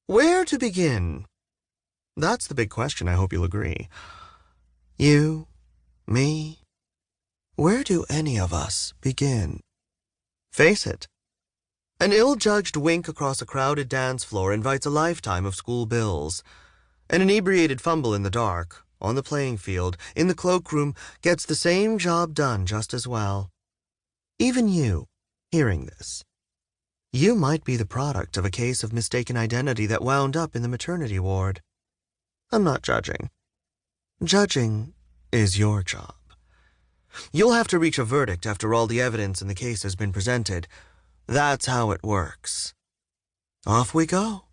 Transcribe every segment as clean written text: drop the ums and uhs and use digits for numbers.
Where to begin? That's the big question, I hope you'll agree. You, me, where do any of us begin? Face it. An ill-judged wink across a crowded dance floor invites a lifetime of school bills. An inebriated fumble in the dark, on the playing field, in the cloakroom, gets the same job done just as well. Even you, hearing this, you might be the product of a case of mistaken identity that wound up in the maternity ward. I'm not judging. Judging is your job. You'll have to reach a verdict after all the evidence in the case has been presented. That's how it works. Off we go.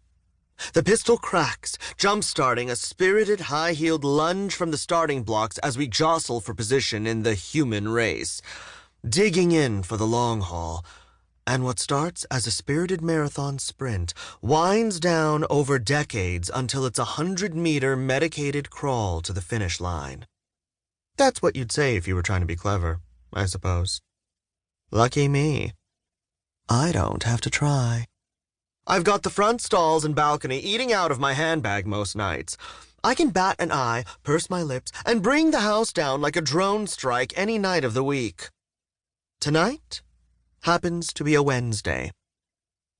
The pistol cracks, jump-starting a spirited, high-heeled lunge from the starting blocks as we jostle for position in the human race, digging in for the long haul. And what starts as a spirited marathon sprint winds down over decades until it's a 100-meter medicated crawl to the finish line. That's what you'd say if you were trying to be clever, I suppose. Lucky me. I don't have to try. I've got the front stalls and balcony eating out of my handbag most nights. I can bat an eye, purse my lips, and bring the house down like a drone strike any night of the week. Tonight happens to be a Wednesday.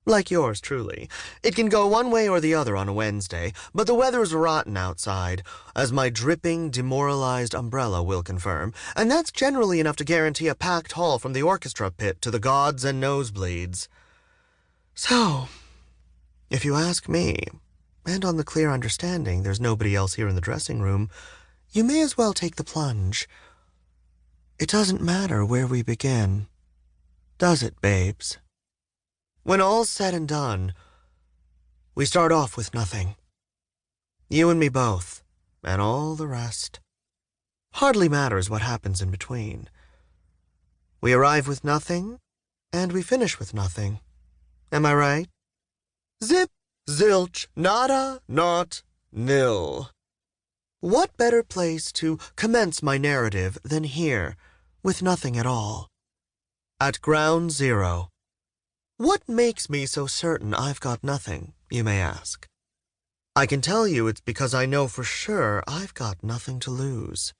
Like yours, truly. It can go one way or the other on a Wednesday, but the weather's rotten outside, as my dripping, demoralized umbrella will confirm, and that's generally enough to guarantee a packed hall from the orchestra pit to the gods and nosebleeds. So, if you ask me, and on the clear understanding there's nobody else here in the dressing room, you may as well take the plunge. It doesn't matter where we begin, does it, babes? When all's said and done, we start off with nothing. You and me both, and all the rest. Hardly matters what happens in between. We arrive with nothing, and we finish with nothing. Am I right? Zip, zilch, nada, naught, nil. What better place to commence my narrative than here, with nothing at all? At ground zero. What makes me so certain I've got nothing, you may ask? I can tell you it's because I know for sure I've got nothing to lose.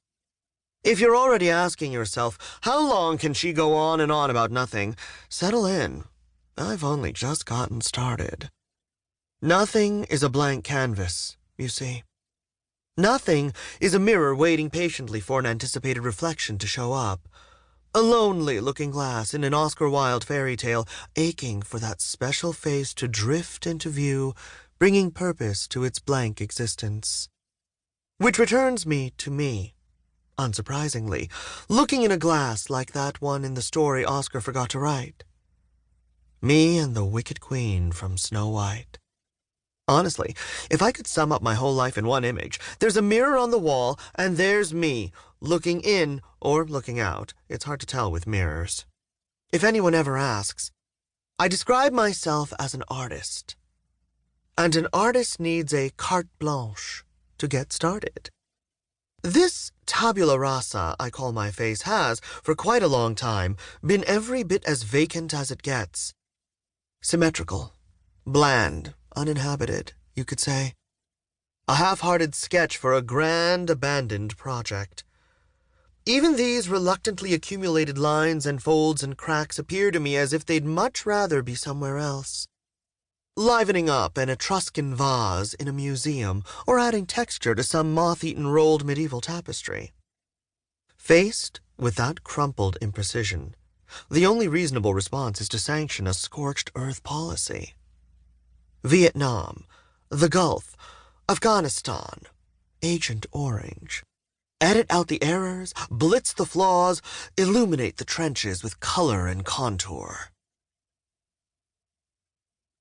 If you're already asking yourself, how long can she go on and on about nothing? Settle in. I've only just gotten started. Nothing is a blank canvas, you see. Nothing is a mirror waiting patiently for an anticipated reflection to show up. A lonely looking glass in an Oscar Wilde fairy tale, aching for that special face to drift into view, bringing purpose to its blank existence. Which returns me to me, unsurprisingly, looking in a glass like that one in the story Oscar forgot to write. Me and the Wicked Queen from Snow White. Honestly, if I could sum up my whole life in one image, there's a mirror on the wall, and there's me, looking in or looking out. It's hard to tell with mirrors. If anyone ever asks, I describe myself as an artist. And an artist needs a carte blanche to get started. This tabula rasa I call my face has, for quite a long time, been every bit as vacant as it gets. Symmetrical, bland, uninhabited, you could say. A half-hearted sketch for a grand, abandoned project. Even these reluctantly accumulated lines and folds and cracks appear to me as if they'd much rather be somewhere else. Livening up an Etruscan vase in a museum, or adding texture to some moth-eaten rolled medieval tapestry. Faced with that crumpled imprecision, the only reasonable response is to sanction a scorched earth policy. Vietnam, the Gulf, Afghanistan, Agent Orange. Edit out the errors, blitz the flaws, illuminate the trenches with color and contour.